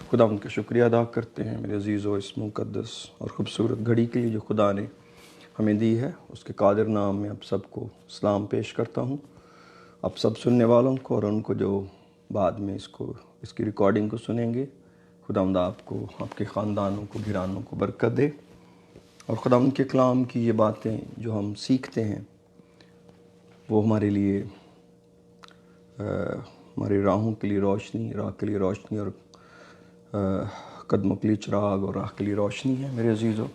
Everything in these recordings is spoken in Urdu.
خدا ان کا شکریہ ادا کرتے ہیں میرے عزیز و اس مقدس اور خوبصورت گھڑی کے لیے جو خدا نے ہمیں دی ہے. اس کے قادر نام میں آپ سب کو سلام پیش کرتا ہوں، آپ سب سننے والوں کو اور ان کو جو بعد میں اس کی ریکارڈنگ کو سنیں گے. خداوند آپ کو، آپ کے خاندانوں کو، گھرانوں کو برکت دے، اور خداوند کے کلام کی یہ باتیں جو ہم سیکھتے ہیں وہ ہمارے لیے ہماری راہوں کے لیے روشنی، راہ کے لیے روشنی، اور قدموں کے لیے چراغ اور راہ کے لیے روشنی ہے. میرے عزیزو،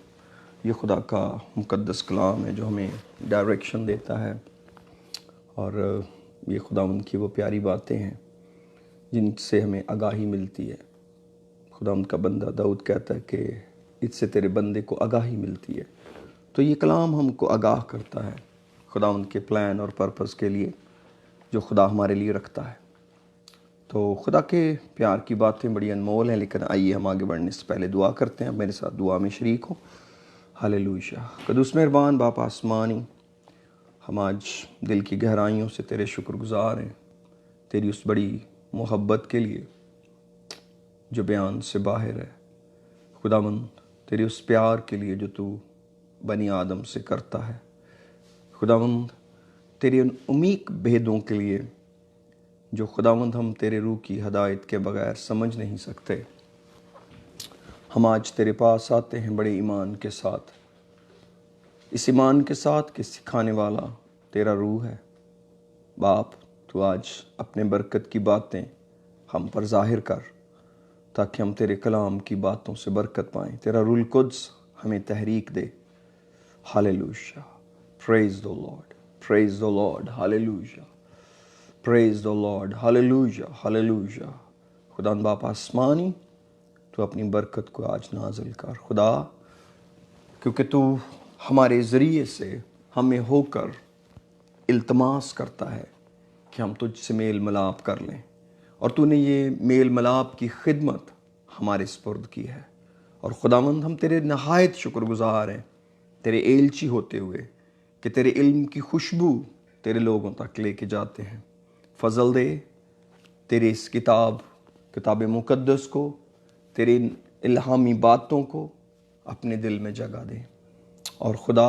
یہ خدا کا مقدس کلام ہے جو ہمیں ڈائریکشن دیتا ہے، اور یہ خداوند کی وہ پیاری باتیں ہیں جن سے ہمیں آگاہی ملتی ہے. خداوند کا بندہ داؤد کہتا ہے کہ اس سے تیرے بندے کو آگاہی ملتی ہے. تو یہ کلام ہم کو آگاہ کرتا ہے خداوند کے پلان اور پرپس کے لیے جو خدا ہمارے لیے رکھتا ہے. تو خدا کے پیار کی باتیں بڑی انمول ہیں، لیکن آئیے ہم آگے بڑھنے سے پہلے دعا کرتے ہیں. میرے ساتھ دعا میں شریک ہوں. ہاللیلویا. قدوس مہربان باپ آسمانی، ہم آج دل کی گہرائیوں سے تیرے شکر گزار ہیں، تیری اس بڑی محبت کے لیے جو بیان سے باہر ہے. خداوند، تیری اس پیار کے لیے جو تو بنی آدم سے کرتا ہے. خداوند، تیری ان عمیق بھیدوں کے لیے جو خداوند ہم تیرے روح کی ہدایت کے بغیر سمجھ نہیں سکتے. ہم آج تیرے پاس آتے ہیں بڑے ایمان کے ساتھ، اس ایمان کے ساتھ کہ سکھانے والا تیرا روح ہے. باپ، تو آج اپنے برکت کی باتیں ہم پر ظاہر کر تاکہ ہم تیرے کلام کی باتوں سے برکت پائیں. تیرا روح القدس ہمیں تحریک دے. ہاللیلویا. پریز دی لارڈ، پریز دی لارڈ. ہاللیلویا. پریز دی لارڈ. ہاللیلویا. ہاللیلویا. خدا باپ آسمانی، تو اپنی برکت کو آج نازل کر خدا، کیونکہ تو ہمارے ذریعے سے ہمیں ہو کر التماس کرتا ہے کہ ہم تجھ سے میل ملاپ کر لیں، اور تو نے یہ میل ملاپ کی خدمت ہمارے سپرد کی ہے. اور خداوند، ہم تیرے نہایت شکر گزار ہیں تیرے ایلچی ہوتے ہوئے کہ تیرے علم کی خوشبو تیرے لوگوں تک لے کے جاتے ہیں. فضل دے تیرے اس کتاب مقدس کو، تیرے ان الہامی باتوں کو اپنے دل میں جگہ دے. اور خدا،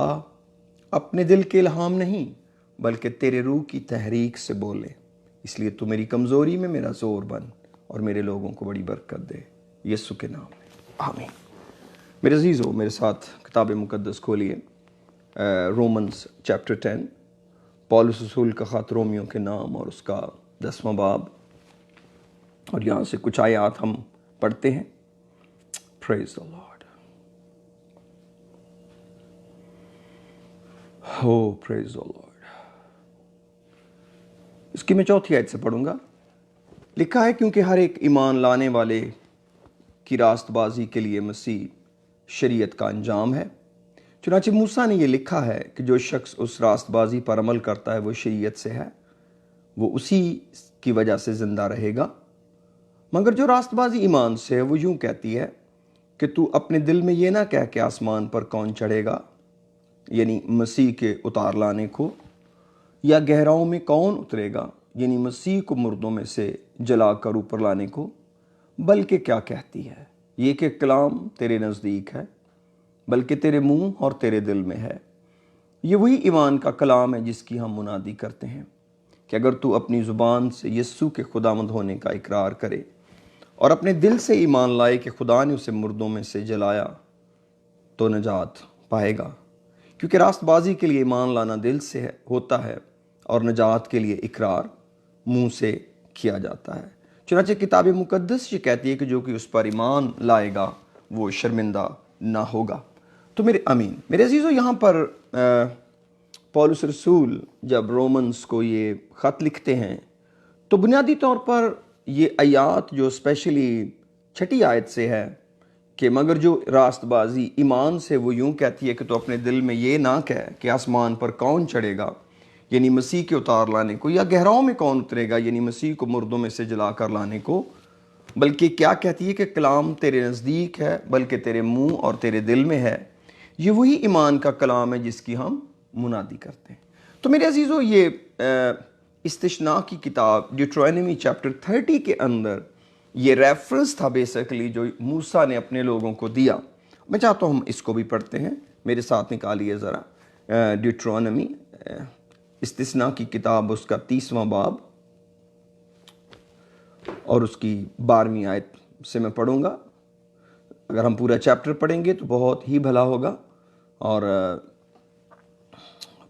اپنے دل کے الہام نہیں بلکہ تیرے روح کی تحریک سے بولے. اس لیے تو میری کمزوری میں میرا زور بن اور میرے لوگوں کو بڑی برکت دے. یسوع کے نام میں آمین. میرے عزیزو، میرے ساتھ کتاب مقدس کھولیے، رومنز چیپٹر 10. پولس رسول کا خط رومیوں کے نام اور اس کا 10واں باب، اور یہاں سے کچھ آیات ہم پڑھتے ہیں. پریز دی لارڈ. ہو پریز دی لارڈ. اس کی میں چوتھی آیت سے پڑھوں گا. لکھا ہے، کیونکہ ہر ایک ایمان لانے والے کی راست بازی کے لیے مسیح شریعت کا انجام ہے. چنانچہ موسیٰ نے یہ لکھا ہے کہ جو شخص اس راست بازی پر عمل کرتا ہے وہ شریعت سے ہے، وہ اسی کی وجہ سے زندہ رہے گا. مگر جو راست بازی ایمان سے ہے وہ یوں کہتی ہے کہ تو اپنے دل میں یہ نہ کہہ کہ آسمان پر کون چڑھے گا، یعنی مسیح کے اتار لانے کو، یا گہراؤں میں کون اترے گا، یعنی مسیح کو مردوں میں سے جلا کر اوپر لانے کو، بلکہ کیا کہتی ہے یہ کہ کلام تیرے نزدیک ہے، بلکہ تیرے منہ اور تیرے دل میں ہے. یہ وہی ایمان کا کلام ہے جس کی ہم منادی کرتے ہیں کہ اگر تو اپنی زبان سے یسوع کے خداوند ہونے کا اقرار کرے اور اپنے دل سے ایمان لائے کہ خدا نے اسے مردوں میں سے جلایا تو نجات پائے گا. کیونکہ راست بازی کے لیے ایمان لانا دل سے ہوتا ہے، اور نجات کے لیے اقرار منہ سے کیا جاتا ہے. چنانچہ کتاب مقدس یہ کہتی ہے کہ جو کہ اس پر ایمان لائے گا وہ شرمندہ نہ ہوگا. تو میرے عزیزو، یہاں پر پولس رسول جب رومنز کو یہ خط لکھتے ہیں تو بنیادی طور پر یہ آیات جو اسپیشلی 6 آیت سے ہے کہ مگر جو راست بازی ایمان سے وہ یوں کہتی ہے کہ تو اپنے دل میں یہ نہ کہہ کہ آسمان پر کون چڑھے گا، یعنی مسیح کے اتار لانے کو، یا گہراؤں میں کون اترے گا، یعنی مسیح کو مردوں میں سے جلا کر لانے کو، بلکہ کیا کہتی ہے کہ کلام تیرے نزدیک ہے، بلکہ تیرے منہ اور تیرے دل میں ہے. یہ وہی ایمان کا کلام ہے جس کی ہم منادی کرتے ہیں. تو میرے عزیزو، یہ استثناء کی کتاب ڈیوٹرانومی چیپٹر 30 کے اندر یہ ریفرنس تھا بیسیکلی جو موسیٰ نے اپنے لوگوں کو دیا. میں چاہتا ہوں ہم اس کو بھی پڑھتے ہیں. میرے ساتھ نکالیے ذرا ڈیوٹرونمی استثناء کی کتاب، اس کا 30واں باب اور اس کی 12ویں آیت سے میں پڑھوں گا. اگر ہم پورا چیپٹر پڑھیں گے تو بہت ہی بھلا ہوگا. اور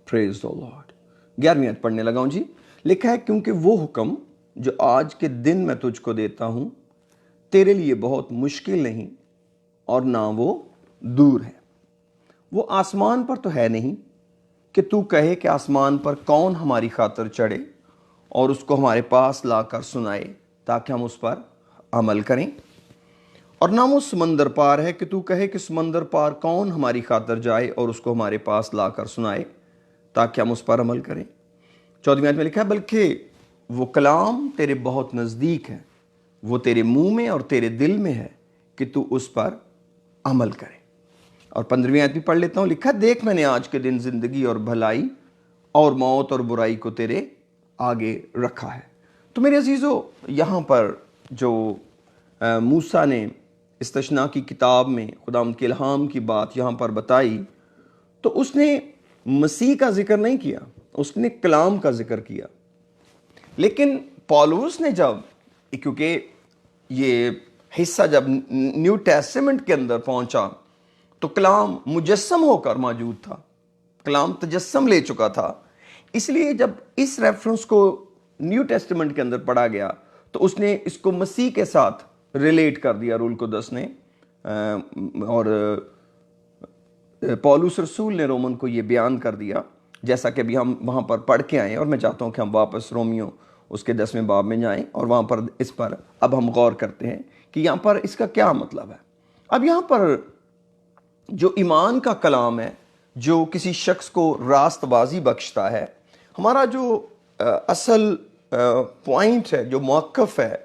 پریز دی لارڈ. 11ویں آیت پڑھنے لگا ہوں جی. لکھا ہے کیونکہ وہ حکم جو آج کے دن میں تجھ کو دیتا ہوں تیرے لیے بہت مشکل نہیں اور نہ وہ دور ہے. وہ آسمان پر تو ہے نہیں کہ تو کہے کہ آسمان پر کون ہماری خاطر چڑھے اور اس کو ہمارے پاس لا کر سنائے تاکہ ہم اس پر عمل کریں. اور نہ وہ سمندر پار ہے کہ تو کہے کہ سمندر پار کون ہماری خاطر جائے اور اس کو ہمارے پاس لا کر سنائے تاکہ ہم اس پر عمل کریں. 14ویں آیت میں لکھا ہے بلکہ وہ کلام تیرے بہت نزدیک ہے، وہ تیرے منہ میں اور تیرے دل میں ہے کہ تو اس پر عمل کرے. اور 15ویں آیت بھی پڑھ لیتا ہوں. لکھا دیکھ میں نے آج کے دن زندگی اور بھلائی اور موت اور برائی کو تیرے آگے رکھا ہے. تو میرے عزیزو، یہاں پر جو موسیٰ نے استثناء کی کتاب میں خداوند کے الہام کی بات یہاں پر بتائی تو اس نے مسیح کا ذکر نہیں کیا، اس نے کلام کا ذکر کیا. لیکن پولس نے جب، کیونکہ یہ حصہ جب نیو ٹیسٹمنٹ کے اندر پہنچا تو کلام مجسم ہو کر موجود تھا، کلام تجسم لے چکا تھا. اس لیے جب اس ریفرنس کو نیو ٹیسٹمنٹ کے اندر پڑھا گیا تو اس نے اس کو مسیح کے ساتھ ریلیٹ کر دیا روح القدس نے. اور پولس رسول نے رومن کو یہ بیان کر دیا جیسا کہ ابھی ہم وہاں پر پڑھ کے آئے. اور میں چاہتا ہوں کہ ہم واپس رومیو اس کے 10ویں باب میں جائیں اور وہاں پر اس پر اب ہم غور کرتے ہیں کہ یہاں پر اس کا کیا مطلب ہے. اب یہاں پر جو ایمان کا کلام ہے جو کسی شخص کو راست بازی بخشتا ہے، ہمارا جو اصل پوائنٹ ہے، جو موقف ہے،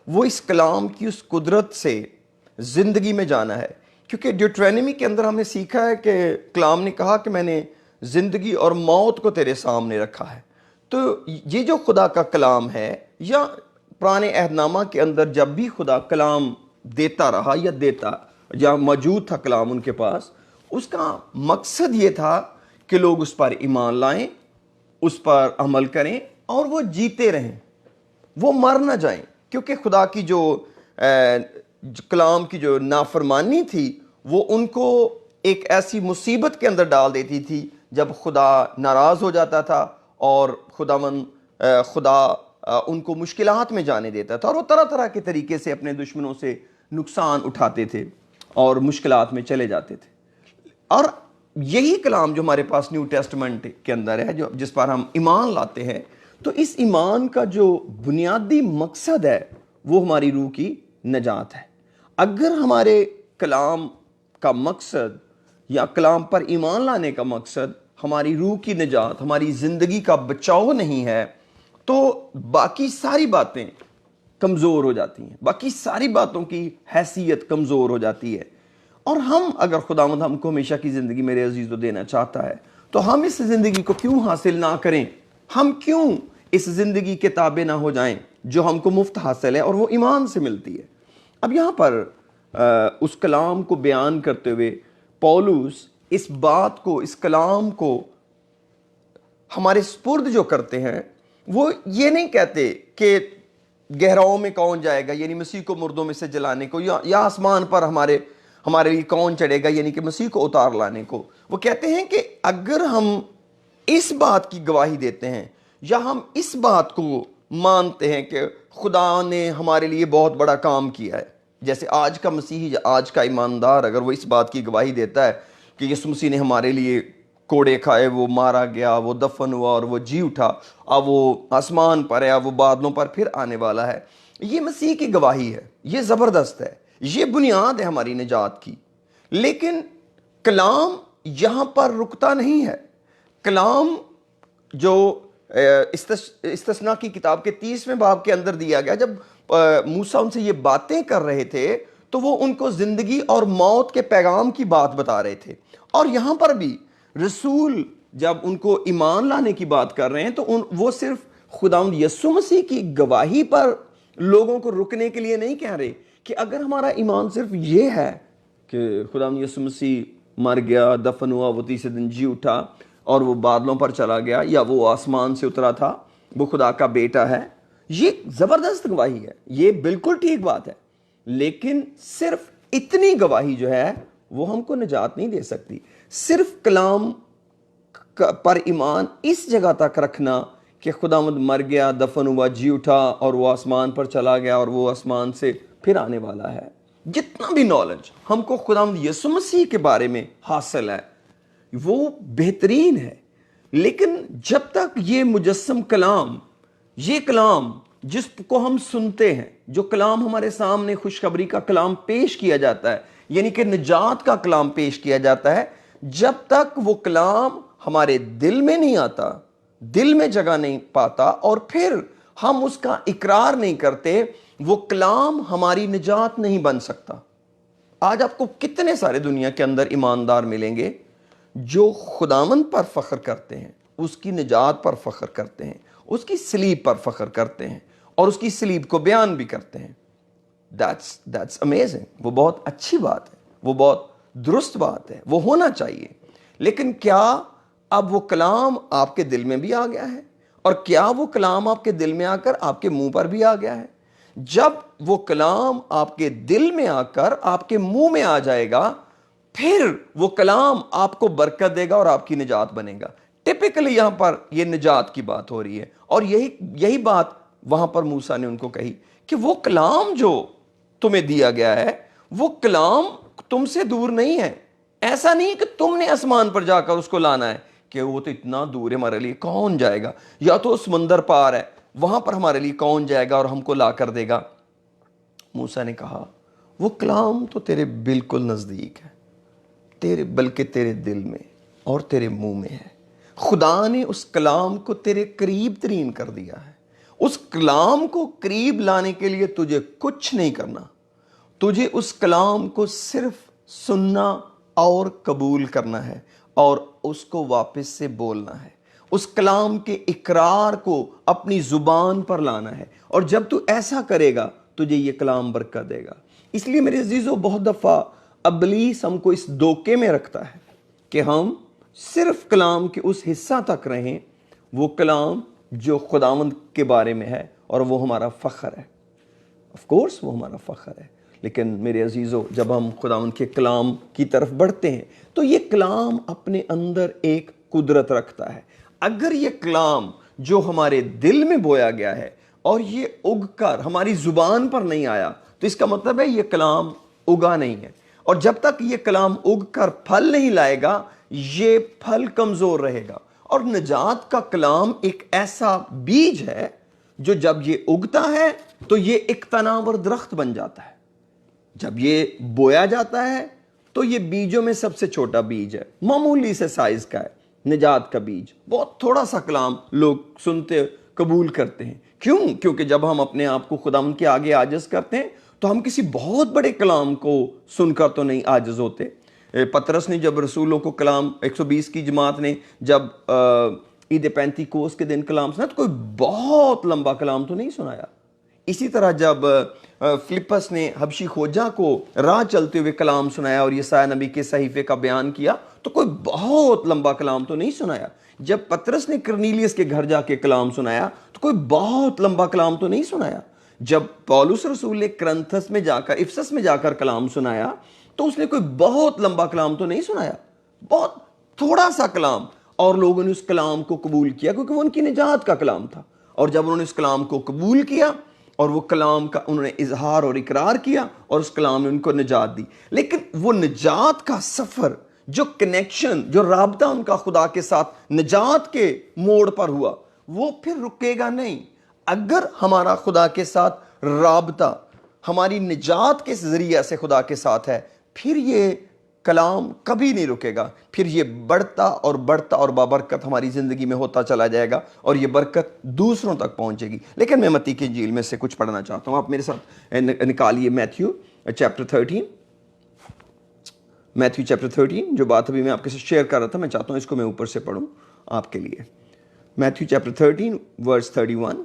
وہ اس کلام کی اس قدرت سے زندگی میں جانا ہے. کیونکہ ڈیوٹرونمی کے اندر ہم نے سیکھا ہے کہ کلام نے کہا کہ میں نے زندگی اور موت کو تیرے سامنے رکھا ہے. تو یہ جو خدا کا کلام ہے، یا پرانے عہد نامہ کے اندر جب بھی خدا کلام دیتا رہا یا موجود تھا کلام ان کے پاس، اس کا مقصد یہ تھا کہ لوگ اس پر ایمان لائیں، اس پر عمل کریں اور وہ جیتے رہیں، وہ مر نہ جائیں. کیونکہ خدا کی جو کلام کی جو نافرمانی تھی وہ ان کو ایک ایسی مصیبت کے اندر ڈال دیتی تھی جب خدا ناراض ہو جاتا تھا اور خدا ان کو مشکلات میں جانے دیتا تھا، اور وہ طرح طرح کے طریقے سے اپنے دشمنوں سے نقصان اٹھاتے تھے اور مشکلات میں چلے جاتے تھے. اور یہی کلام جو ہمارے پاس نیو ٹیسٹمنٹ کے اندر ہے، جس پر ہم ایمان لاتے ہیں، تو اس ایمان کا جو بنیادی مقصد ہے وہ ہماری روح کی نجات ہے. اگر ہمارے کلام کا مقصد یا کلام پر ایمان لانے کا مقصد ہماری روح کی نجات، ہماری زندگی کا بچاؤ نہیں ہے، تو باقی ساری باتیں کمزور ہو جاتی ہیں، باقی ساری باتوں کی حیثیت کمزور ہو جاتی ہے. اور ہم اگر خداوند ہم کو ہمیشہ کی زندگی میرے عزیز کو دینا چاہتا ہے تو ہم اس زندگی کو کیوں حاصل نہ کریں؟ ہم کیوں اس زندگی کے تابع نہ ہو جائیں جو ہم کو مفت حاصل ہے اور وہ ایمان سے ملتی ہے. اب یہاں پر اس کلام کو بیان کرتے ہوئے پولس اس بات کو، اس کلام کو ہمارے سپرد جو کرتے ہیں، وہ یہ نہیں کہتے کہ گہراؤں میں کون جائے گا، یعنی مسیح کو مردوں میں سے جلانے کو، یا آسمان پر ہمارے لیے کون چڑھے گا، یعنی کہ مسیح کو اتار لانے کو. وہ کہتے ہیں کہ اگر ہم اس بات کی گواہی دیتے ہیں یا ہم اس بات کو مانتے ہیں کہ خدا نے ہمارے لیے بہت بڑا کام کیا ہے، جیسے آج کا مسیحی یا آج کا ایماندار اگر وہ اس بات کی گواہی دیتا ہے کہ یسوع مسیح نے ہمارے لیے کوڑے کھائے، وہ مارا گیا، وہ دفن ہوا اور وہ جی اٹھا، اب وہ آسمان پر ہے، اب وہ بادلوں پر پھر آنے والا ہے، یہ مسیح کی گواہی ہے، یہ زبردست ہے، یہ بنیاد ہے ہماری نجات کی. لیکن کلام یہاں پر رکتا نہیں ہے. کلام جو استثناء کی کتاب کے 30ویں باب کے اندر دیا گیا، جب موسیٰ ان سے یہ باتیں کر رہے تھے تو وہ ان کو زندگی اور موت کے پیغام کی بات بتا رہے تھے. اور یہاں پر بھی رسول جب ان کو ایمان لانے کی بات کر رہے ہیں تو وہ صرف خداوند یسوع مسیح کی گواہی پر لوگوں کو رکنے کے لیے نہیں کہہ رہے کہ اگر ہمارا ایمان صرف یہ ہے کہ خدا یسوع مسیح مر گیا، دفن ہوا، وہ تیسرے دن جی اٹھا اور وہ بادلوں پر چلا گیا، یا وہ آسمان سے اترا تھا، وہ خدا کا بیٹا ہے، یہ زبردست گواہی ہے، یہ بالکل ٹھیک بات ہے، لیکن صرف اتنی گواہی جو ہے وہ ہم کو نجات نہیں دے سکتی۔ صرف کلام پر ایمان اس جگہ تک رکھنا کہ خداوند مر گیا، دفن ہوا، جی اٹھا اور وہ آسمان پر چلا گیا اور وہ آسمان سے پھر آنے والا ہے، جتنا بھی نالج ہم کو خداوند یسوع مسیح کے بارے میں حاصل ہے وہ بہترین ہے، لیکن جب تک یہ مجسم کلام، یہ کلام جس کو ہم سنتے ہیں، جو کلام ہمارے سامنے خوشخبری کا کلام پیش کیا جاتا ہے، یعنی کہ نجات کا کلام پیش کیا جاتا ہے، جب تک وہ کلام ہمارے دل میں نہیں آتا، دل میں جگہ نہیں پاتا اور پھر ہم اس کا اقرار نہیں کرتے، وہ کلام ہماری نجات نہیں بن سکتا۔ آج آپ کو کتنے سارے دنیا کے اندر ایماندار ملیں گے جو خداوند پر فخر کرتے ہیں، اس کی نجات پر فخر کرتے ہیں، اس کی صلیب پر فخر کرتے ہیں اور اس کی صلیب کو بیان بھی کرتے ہیں۔ That's amazing، وہ بہت اچھی بات ہے، وہ بہت درست بات ہے، وہ ہونا چاہیے، لیکن کیا اب وہ کلام آپ کے دل میں بھی آ گیا ہے؟ اور کیا وہ کلام آپ کے دل میں آ کر آپ کے منہ پر بھی آ گیا ہے؟ جب وہ کلام آپ کے دل میں آ کر آپ کے منہ میں آ جائے گا، پھر وہ کلام آپ کو برکت دے گا اور آپ کی نجات بنے گا۔ ٹپکلی یہاں پر یہ نجات کی بات ہو رہی ہے، اور یہی بات وہاں پر موسیٰ نے ان کو کہی کہ وہ کلام جو تمہیں دیا گیا ہے، وہ کلام تم سے دور نہیں ہے۔ ایسا نہیں کہ تم نے آسمان پر جا کر اس کو لانا ہے کہ وہ تو اتنا دور ہے، ہمارے لیے کون جائے گا، یا تو سمندر پار ہے، وہاں پر ہمارے لیے کون جائے گا اور ہم کو لا کر دے گا۔ موسیٰ نے کہا وہ کلام تو تیرے بالکل نزدیک ہے، بلکہ تیرے دل میں اور تیرے منہ میں ہے۔ خدا نے اس کلام کو تیرے قریب ترین کر دیا ہے۔ اس کلام کو قریب لانے کے لیے تجھے کچھ نہیں کرنا، تجھے اس کلام کو صرف سننا اور قبول کرنا ہے اور اس کو واپس سے بولنا ہے، اس کلام کے اقرار کو اپنی زبان پر لانا ہے، اور جب تو ایسا کرے گا تجھے یہ کلام برکت دے گا۔ اس لیے میرے عزیزو، بہت دفعہ ابلیس ہم کو اس دھوکے میں رکھتا ہے کہ ہم صرف کلام کے اس حصہ تک رہیں، وہ کلام جو خداوند کے بارے میں ہے اور وہ ہمارا فخر ہے۔ آف کورس وہ ہمارا فخر ہے، لیکن میرے عزیزو، جب ہم خداوند کے کلام کی طرف بڑھتے ہیں تو یہ کلام اپنے اندر ایک قدرت رکھتا ہے۔ اگر یہ کلام جو ہمارے دل میں بویا گیا ہے اور یہ اگ کر ہماری زبان پر نہیں آیا، تو اس کا مطلب ہے یہ کلام اگا نہیں ہے، اور جب تک یہ کلام اگ کر پھل نہیں لائے گا، یہ پھل کمزور رہے گا۔ اور نجات کا کلام ایک ایسا بیج ہے جو جب یہ اگتا ہے تو یہ ایک تناور درخت بن جاتا ہے۔ جب یہ بویا جاتا ہے تو یہ بیجوں میں سب سے چھوٹا بیج ہے، معمولی سے سائز کا ہے، نجات کا بیج۔ بہت تھوڑا سا کلام لوگ سنتے قبول کرتے ہیں۔ کیوں؟ کیونکہ جب ہم اپنے آپ کو خداوند کے آگے عاجز کرتے ہیں تو ہم کسی بہت بڑے کلام کو سن کر تو نہیں عاجز ہوتے۔ پطرس نے جب رسولوں کو کلام 120 کی جماعت نے جب عید پینتیکوس کے دن کلام سنا تو کوئی بہت لمبا کلام تو نہیں سنایا۔ اسی طرح جب فلپس نے حبشی خوجہ کو راہ چلتے ہوئے کلام سنایا اور یسایہ نبی کے صحیفے کا بیان کیا تو کوئی بہت لمبا کلام تو نہیں سنایا۔ جب پطرس نے کرنیلیس کے گھر جا کے کلام سنایا تو کوئی بہت لمبا کلام تو نہیں سنایا۔ جب پولس رسول نے کرنتھس میں جا کر، افسس میں جا کر کلام سنایا تو اس نے کوئی بہت لمبا کلام تو نہیں سنایا، بہت تھوڑا سا کلام، اور لوگوں نے اس کلام کو قبول کیا کیونکہ وہ ان کی نجات کا کلام تھا۔ اور جب انہوں نے اس کلام کو قبول کیا اور وہ کلام کا انہوں نے اظہار اور اقرار کیا اور اس کلام نے ان کو نجات دی، لیکن وہ نجات کا سفر، جو کنیکشن، جو رابطہ ان کا خدا کے ساتھ نجات کے موڑ پر ہوا، وہ پھر رکے گا نہیں۔ اگر ہمارا خدا کے ساتھ رابطہ ہماری نجات کے ذریعے سے خدا کے ساتھ ہے، پھر یہ کلام کبھی نہیں رکے گا، پھر یہ بڑھتا اور بابرکت ہماری زندگی میں ہوتا چلا جائے گا اور یہ برکت دوسروں تک پہنچے گی۔ لیکن میں متی کی انجیل میں سے کچھ پڑھنا چاہتا ہوں، آپ میرے ساتھ نکالیے میتھیو چیپٹر 13۔ میتھیو چیپٹر 13، جو بات ابھی میں آپ کے ساتھ شیئر کر رہا تھا، میں چاہتا ہوں اس کو میں اوپر سے پڑھوں آپ کے لیے۔ میتھیو چیپٹر 13 ورس 31۔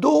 2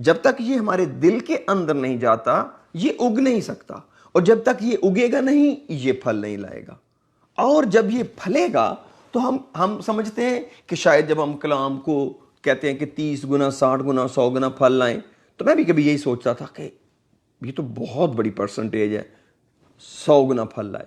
جب تک یہ ہمارے دل کے اندر نہیں جاتا یہ اگ نہیں سکتا، اور جب تک یہ اگے گا نہیں یہ پھل نہیں لائے گا، اور جب یہ پھلے گا تو ہم سمجھتے ہیں کہ شاید جب ہم کلام کو کہتے ہیں کہ 30 گنا 60 گنا 100 گنا پھل لائیں، تو میں بھی کبھی یہی سوچتا تھا کہ یہ تو بہت بڑی پرسنٹیج ہے 100 گنا پھل لائے.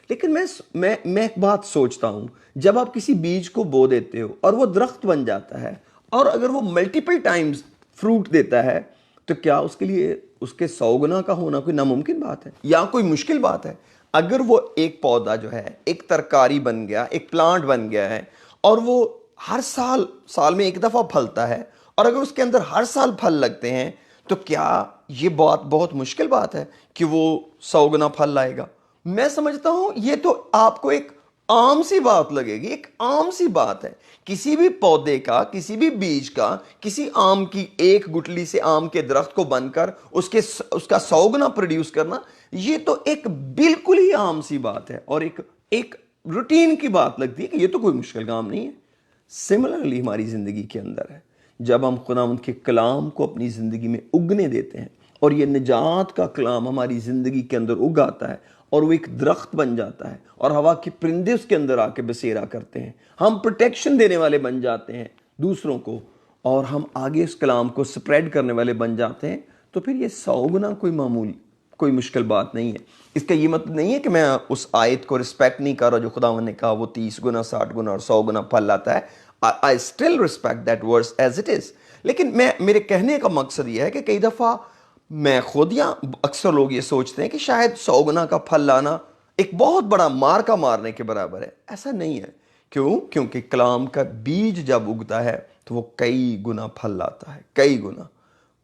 لیکن میں ایک بات سوچتا ہوں، جب آپ کسی بیج کو بو دیتے ہو اور وہ درخت بن جاتا ہے، اور اگر وہ ملٹیپل ٹائمز فروٹ دیتا ہے، تو کیا اس کے لیے اس کے 100 گنا کا ہونا کوئی ناممکن بات ہے یا کوئی مشکل بات ہے؟ اگر وہ ایک پودا جو ہے ایک ترکاری بن گیا، ایک پلانٹ بن گیا ہے، اور وہ ہر سال میں ایک دفعہ پھلتا ہے، اور اگر اس کے اندر ہر سال پھل لگتے ہیں، تو کیا یہ بات بہت مشکل بات ہے کہ وہ 100 گنا پھل لائے گا؟ میں سمجھتا ہوں یہ تو آپ کو ایک عام سی بات لگے گی، ایک عام سی بات ہے. کسی بھی پودے کا، کسی بھی بیج کا، کسی آم کی ایک گٹلی سے آم کے درخت کو بن کر اس کا 100 گنا پروڈیوس کرنا، یہ تو ایک بالکل ہی عام سی بات ہے، اور ایک روٹین کی بات لگتی ہے کہ یہ تو کوئی مشکل کام نہیں ہے. سملرلی ہماری زندگی کے اندر ہے، جب ہم خداوند کے کلام کو اپنی زندگی میں اگنے دیتے ہیں، اور یہ نجات کا کلام ہماری زندگی کے اندر اگ آتا ہے، اور وہ ایک درخت بن جاتا ہے، اور ہوا کے پرندے اس کے اندر آ کے بسیرا کرتے ہیں، ہم پروٹیکشن دینے والے بن جاتے ہیں دوسروں کو، اور ہم آگے اس کلام کو سپریڈ کرنے والے بن جاتے ہیں، تو پھر یہ 100 گنا کوئی مشکل بات نہیں ہے. اس کا یہ مطلب نہیں ہے کہ میں اس آیت کو رسپیکٹ نہیں کر رہا جو خداوند نے کہا وہ 30 گنا 60 گنا اور 100 گنا پھل لاتا ہے. I still respect that verse as it is. لیکن میرے کہنے کا مقصد یہ ہے کہ کئی دفعہ میں خود یا اکثر لوگ یہ سوچتے ہیں کہ شاید 100 گنا کا پھل لانا ایک بہت بڑا مارکا مارنے کے برابر ہے. ایسا نہیں ہے. کیوں؟ کیونکہ کلام کا بیج جب اگتا ہے تو وہ کئی گنا پھل لاتا ہے، کئی گنا،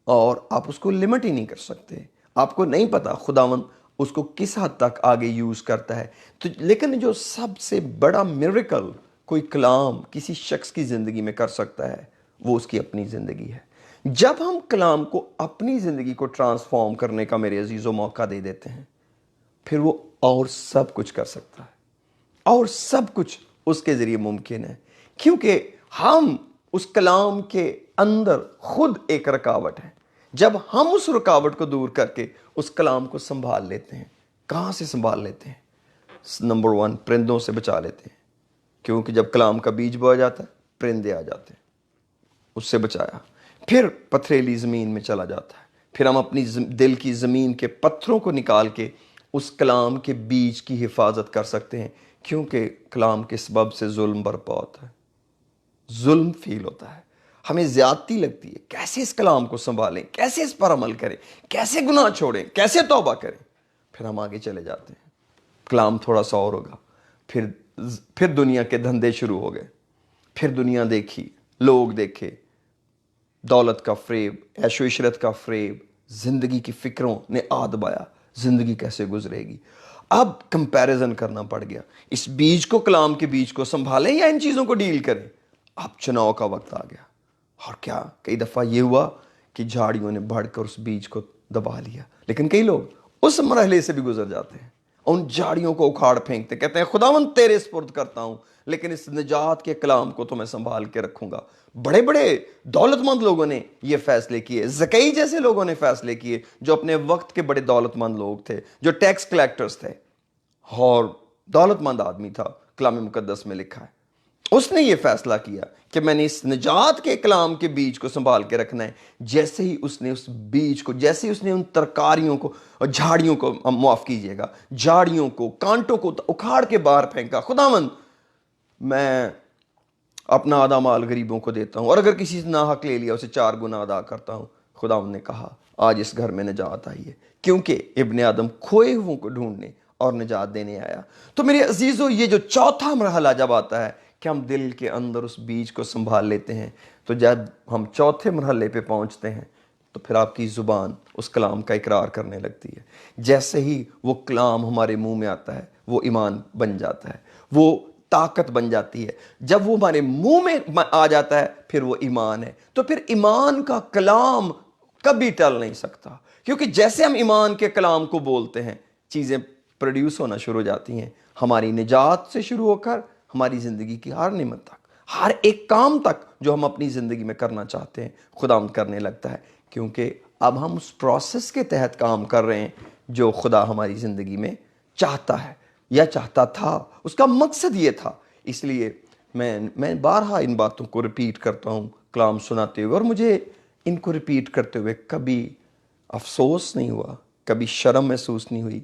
اور آپ اس کو لمٹ ہی نہیں کر سکتے. آپ کو نہیں پتا خداوند اس کو کس حد تک آگے یوز کرتا ہے. تو لیکن جو سب سے بڑا میریکل کوئی کلام کسی شخص کی زندگی میں کر سکتا ہے وہ اس کی اپنی زندگی ہے. جب ہم کلام کو اپنی زندگی کو ٹرانسفارم کرنے کا میرے عزیزوں موقع دے دیتے ہیں، پھر وہ اور سب کچھ کر سکتا ہے، اور سب کچھ اس کے ذریعے ممکن ہے، کیونکہ ہم اس کلام کے اندر خود ایک رکاوٹ ہے. جب ہم اس رکاوٹ کو دور کر کے اس کلام کو سنبھال لیتے ہیں، کہاں سے سنبھال لیتے ہیں؟ نمبر 1، پرندوں سے بچا لیتے ہیں، کیونکہ جب کلام کا بیج بویا جاتا ہے پرندے آ جاتے ہیں، اس سے بچایا. پھر پتھریلی زمین میں چلا جاتا ہے، پھر ہم اپنی دل کی زمین کے پتھروں کو نکال کے اس کلام کے بیج کی حفاظت کر سکتے ہیں، کیونکہ کلام کے سبب سے ظلم برپا ہوتا ہے، ظلم فیل ہوتا ہے، ہمیں زیادتی لگتی ہے. کیسے اس کلام کو سنبھالیں، کیسے اس پر عمل کریں، کیسے گناہ چھوڑیں، کیسے توبہ کریں؟ پھر ہم آگے چلے جاتے ہیں. کلام تھوڑا سا اور ہوگا، پھر دنیا کے دھندے شروع ہو گئے، پھر دنیا دیکھی، لوگ دیکھے، دولت کا فریب، عیش و عشرت کا فریب، زندگی کی فکروں نے دبایا، زندگی کیسے گزرے گی. اب کمپیریزن کرنا پڑ گیا، اس بیج کو، کلام کے بیج کو سنبھالیں یا ان چیزوں کو ڈیل کریں. اب چناؤ کا وقت آ گیا، اور کیا کئی دفعہ یہ ہوا کہ جھاڑیوں نے بڑھ کر اس بیج کو دبا لیا. لیکن کئی لوگ اس مرحلے سے بھی گزر جاتے ہیں، ان جھاڑیوں کو اکھاڑ پھینکتے، کہتے ہیں خداوند تیرے سپرد کرتا ہوں، لیکن اس نجات کے کلام کو تو میں سنبھال کے رکھوں گا. بڑے بڑے دولت مند لوگوں نے یہ فیصلے کیے، زکئی جیسے لوگوں نے فیصلے کیے، جو اپنے وقت کے بڑے دولت مند لوگ تھے، جو ٹیکس کلیکٹرز تھے، اور دولت مند آدمی تھا، کلام مقدس میں لکھا ہے. اس نے یہ فیصلہ کیا کہ میں نے اس نجات کے کلام کے بیج کو سنبھال کے رکھنا ہے. جیسے ہی اس نے اس بیج کو، جیسے ہی اس نے ان ترکاریوں کو اور جھاڑیوں کو، معاف کیجئے گا، جھاڑیوں کو، کانٹوں کو اکھاڑ کے باہر پھینکا، خداوند میں اپنا آدھا مال غریبوں کو دیتا ہوں، اور اگر کسی سے ناحق لے لیا اسے 4 گنا ادا کرتا ہوں. خداوند نے کہا آج اس گھر میں نجات آئی ہے، کیونکہ ابن آدم کھوئے ہوئوں کو ڈھونڈنے اور نجات دینے آیا. تو میرے عزیزو، یہ جو چوتھا مرحلہ جب آتا ہے کہ ہم دل کے اندر اس بیج کو سنبھال لیتے ہیں، تو جب ہم چوتھے مرحلے پہ پہنچتے ہیں تو پھر آپ کی زبان اس کلام کا اقرار کرنے لگتی ہے. جیسے ہی وہ کلام ہمارے منہ میں آتا ہے وہ ایمان بن جاتا ہے، وہ طاقت بن جاتی ہے. جب وہ ہمارے منہ میں آ جاتا ہے پھر وہ ایمان ہے. تو پھر ایمان کا کلام کبھی ٹل نہیں سکتا، کیونکہ جیسے ہم ایمان کے کلام کو بولتے ہیں چیزیں پروڈیوس ہونا شروع ہو جاتی ہیں. ہماری نجات سے شروع ہو کر ہماری زندگی کی ہر نعمت تک، ہر ایک کام تک جو ہم اپنی زندگی میں کرنا چاہتے ہیں خداوند کرنے لگتا ہے. کیونکہ اب ہم اس پروسیس کے تحت کام کر رہے ہیں جو خدا ہماری زندگی میں چاہتا ہے یا چاہتا تھا، اس کا مقصد یہ تھا۔ اس لیے میں بارہا ان باتوں کو ریپیٹ کرتا ہوں کلام سناتے ہوئے، اور مجھے ان کو ریپیٹ کرتے ہوئے کبھی افسوس نہیں ہوا، کبھی شرم محسوس نہیں ہوئی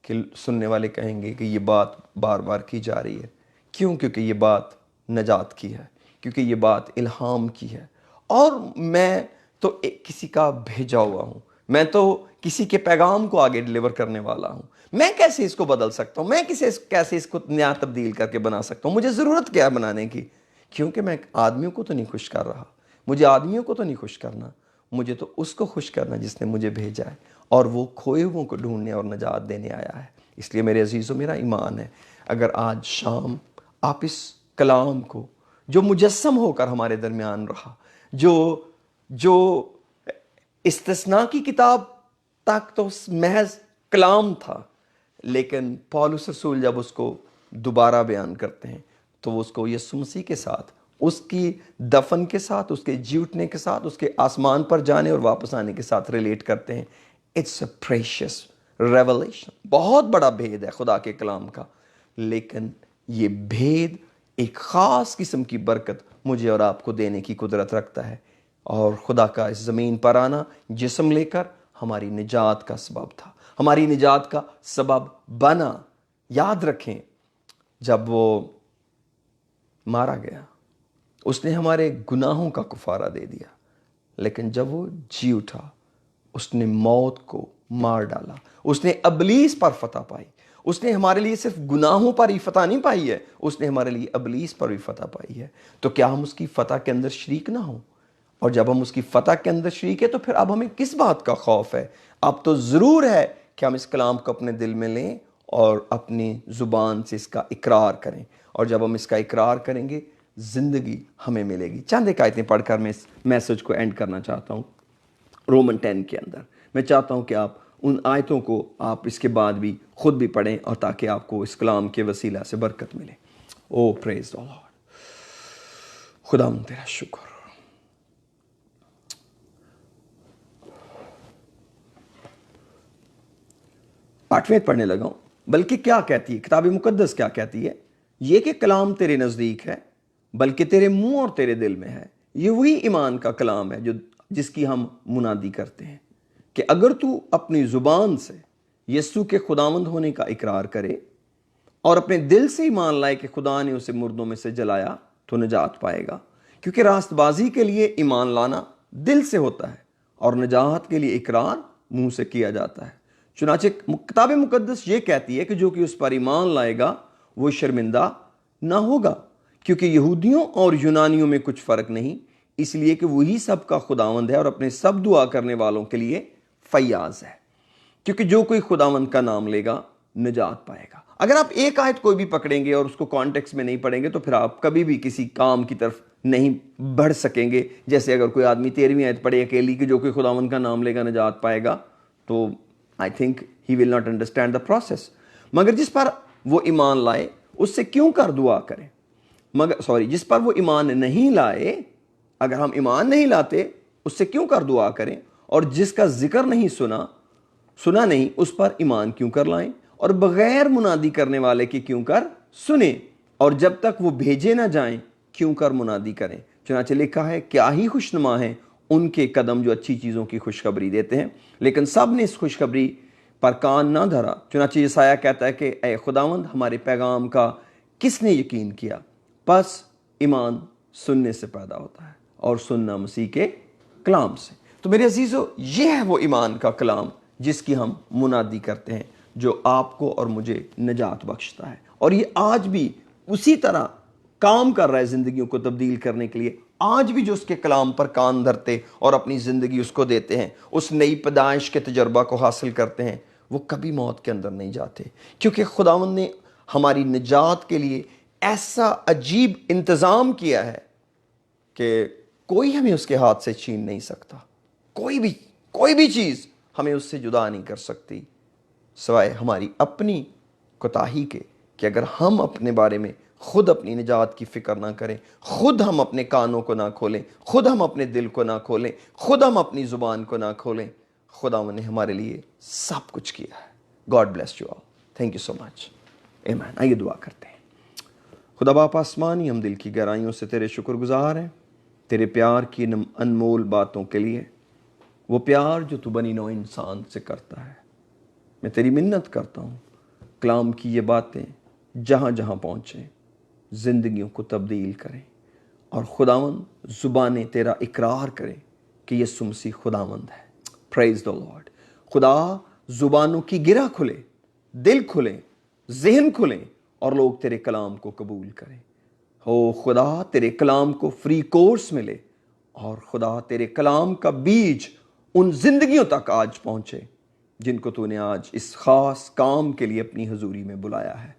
کہ سننے والے کہیں گے کہ یہ بات بار بار کی جا رہی ہے۔ کیوں؟ کیونکہ یہ بات نجات کی ہے، کیونکہ یہ بات الہام کی ہے، اور میں تو کسی کا بھیجا ہوا ہوں، میں تو کسی کے پیغام کو آگے ڈیلیور کرنے والا ہوں۔ میں کیسے اس کو بدل سکتا ہوں؟ میں کیسے اس کو نیا تبدیل کر کے بنا سکتا ہوں؟ مجھے ضرورت کیا ہے بنانے کی؟ کیونکہ میں آدمیوں کو تو نہیں خوش کر رہا، مجھے آدمیوں کو تو نہیں خوش کرنا، مجھے تو اس کو خوش کرنا جس نے مجھے بھیجا ہے، اور وہ کھوئے ہوئوں کو ڈھونڈنے اور نجات دینے آیا ہے۔ اس لیے میرے عزیزو، میرا ایمان ہے اگر آج شام آپ اس کلام کو جو مجسم ہو کر ہمارے درمیان رہا، جو استثناء کی کتاب تک تو محض کلام تھا، لیکن پولس رسول جب اس کو دوبارہ بیان کرتے ہیں تو وہ اس کو یسوع مسیح کے ساتھ، اس کی دفن کے ساتھ، اس کے جی اٹھنے کے ساتھ، اس کے آسمان پر جانے اور واپس آنے کے ساتھ ریلیٹ کرتے ہیں۔ اٹس اے پریشیس ریولیشن، بہت بڑا بھید ہے خدا کے کلام کا، لیکن یہ بھید ایک خاص قسم کی برکت مجھے اور آپ کو دینے کی قدرت رکھتا ہے، اور خدا کا اس زمین پر آنا جسم لے کر ہماری نجات کا سبب تھا، ہماری نجات کا سبب بنا۔ یاد رکھیں، جب وہ مارا گیا اس نے ہمارے گناہوں کا کفارہ دے دیا، لیکن جب وہ جی اٹھا اس نے موت کو مار ڈالا، اس نے ابلیس پر فتح پائی۔ اس نے ہمارے لیے صرف گناہوں پر ہی فتح نہیں پائی ہے، اس نے ہمارے لیے ابلیس پر بھی فتح پائی ہے۔ تو کیا ہم اس کی فتح کے اندر شریک نہ ہوں؟ اور جب ہم اس کی فتح کے اندر شریک ہے تو پھر اب ہمیں کس بات کا خوف ہے؟ اب تو ضرور ہے کہ ہم اس کلام کو اپنے دل میں لیں اور اپنی زبان سے اس کا اقرار کریں، اور جب ہم اس کا اقرار کریں گے زندگی ہمیں ملے گی۔ چند ایک آیتیں پڑھ کر میں اس میسج کو اینڈ کرنا چاہتا ہوں۔ رومن 10 کے اندر میں چاہتا ہوں کہ آپ ان آیتوں کو آپ اس کے بعد بھی خود بھی پڑھیں، اور تاکہ آپ کو اس کلام کے وسیلہ سے برکت ملے۔ او پریز دی لارڈ، خدا تیرا شکر۔ 8ویں پڑھنے لگا ہوں۔ بلکہ کیا کہتی ہے کتاب مقدس؟ کیا کہتی ہے؟ یہ کہ کلام تیرے نزدیک ہے، بلکہ تیرے منہ اور تیرے دل میں ہے۔ یہ وہی ایمان کا کلام ہے جس کی ہم منادی کرتے ہیں، کہ اگر تو اپنی زبان سے یسوع کے خداوند ہونے کا اقرار کرے اور اپنے دل سے ایمان لائے کہ خدا نے اسے مردوں میں سے جلایا تو نجات پائے گا۔ کیونکہ راست بازی کے لیے ایمان لانا دل سے ہوتا ہے، اور نجات کے لیے اقرار منہ سے کیا جاتا ہے۔ چنانچہ کتاب مقدس یہ کہتی ہے کہ جو کہ اس پر ایمان لائے گا وہ شرمندہ نہ ہوگا، کیونکہ یہودیوں اور یونانیوں میں کچھ فرق نہیں، اس لیے کہ وہی سب کا خداوند ہے اور اپنے سب دعا کرنے والوں کے لیے فیاض ہے۔ کیونکہ جو کوئی خداوند کا نام لے گا نجات پائے گا۔ اگر آپ ایک آیت کوئی بھی پکڑیں گے اور اس کو کانٹیکس میں نہیں پڑھیں گے تو پھر آپ کبھی بھی کسی کام کی طرف نہیں بڑھ سکیں گے۔ جیسے اگر کوئی آدمی 13ویں آیت پڑھے اکیلی کہ جو کوئی خداوند کا نام لے گا نجات پائے گا، تو I think he will not understand the process۔ مگر جس پر وہ ایمان لائے اس سے کیوں کر دعا کریں؟ جس پر وہ ایمان نہیں لائے، اگر ہم ایمان نہیں لاتے اس سے کیوں کر دعا کریں؟ اور جس کا ذکر نہیں سنا نہیں، اس پر ایمان کیوں کر لائیں؟ اور بغیر منادی کرنے والے کی کیوں کر سنیں؟ اور جب تک وہ بھیجے نہ جائیں کیوں کر منادی کریں؟ چنانچہ لکھا ہے، کیا ہی خوشنما ہیں ان کے قدم جو اچھی چیزوں کی خوشخبری دیتے ہیں، لیکن سب نے اس خوشخبری پر کان نہ دھرا۔ چنانچہ یسایہ کہتا ہے کہ اے خداوند، ہمارے پیغام کا کس نے یقین کیا؟ پس ایمان سننے سے پیدا ہوتا ہے، اور سننا مسیح کے کلام سے۔ تو میرے عزیزو، یہ ہے وہ ایمان کا کلام جس کی ہم منادی کرتے ہیں، جو آپ کو اور مجھے نجات بخشتا ہے، اور یہ آج بھی اسی طرح کام کر رہا ہے زندگیوں کو تبدیل کرنے کے لیے۔ آج بھی جو اس کے کلام پر کان دھرتے اور اپنی زندگی اس کو دیتے ہیں، اس نئی پیدائش کے تجربہ کو حاصل کرتے ہیں، وہ کبھی موت کے اندر نہیں جاتے، کیونکہ خداوند نے ہماری نجات کے لیے ایسا عجیب انتظام کیا ہے کہ کوئی ہمیں اس کے ہاتھ سے چھین نہیں سکتا۔ کوئی بھی چیز ہمیں اس سے جدا نہیں کر سکتی، سوائے ہماری اپنی کوتاہی کے، کہ اگر ہم اپنے بارے میں خود اپنی نجات کی فکر نہ کریں، خود ہم اپنے کانوں کو نہ کھولیں، خود ہم اپنے دل کو نہ کھولیں، خود ہم اپنی زبان کو نہ کھولیں. خدا نے ہمارے لیے سب کچھ کیا ہے. God bless you all. Thank you so much. آمین. آئیے دعا کرتے ہیں. خدا باپ آسمانی، ہم دل کی گہرائیوں سے تیرے شکر گزار ہیں تیرے پیار کی انمول باتوں کے لیے. وہ پیار جو تو بنی نوع انسان سے کرتا ہے. میں تیری منت کرتا ہوں کلام کی یہ باتیں جہاں جہاں پہنچیں زندگیوں کو تبدیل کریں، اور خداوند زبانیں تیرا اقرار کریں کہ یسوع مسیح خداوند ہے. پریز دا لارڈ. خدا زبانوں کی گرہ کھلے، دل کھلیں، ذہن کھلیں، اور لوگ تیرے کلام کو قبول کریں. ہو خدا تیرے کلام کو فری کورس ملے، اور خدا تیرے کلام کا بیج ان زندگیوں تک آج پہنچے جن کو تو نے آج اس خاص کام کے لیے اپنی حضوری میں بلایا ہے.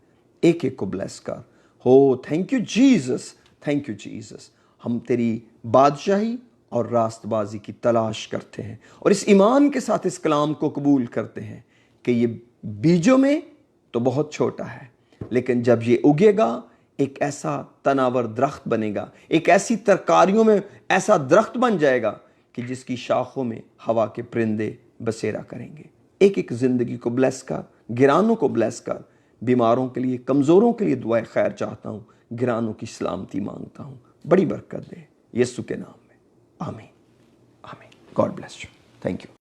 ایک ایک کو بلیس کر. ہو thank you Jesus, thank you Jesus. ہم تیری بادشاہی اور راست بازی کی تلاش کرتے ہیں، اور اس ایمان کے ساتھ اس کلام کو قبول کرتے ہیں کہ یہ بیجوں میں تو بہت چھوٹا ہے، لیکن جب یہ اگے گا ایک ایسا تناور درخت بنے گا، ایک ایسی ترکاریوں میں ایسا درخت بن جائے گا کہ جس کی شاخوں میں ہوا کے پرندے بسیرا کریں گے. ایک ایک زندگی کو بلیس کر، گرانوں کو بلیس کر. بیماروں کے لیے، کمزوروں کے لیے دعائے خیر چاہتا ہوں، گرانوں کی سلامتی مانگتا ہوں. بڑی برکت دے یسوع کے نام میں. آمین. آمین. God bless you. Thank you.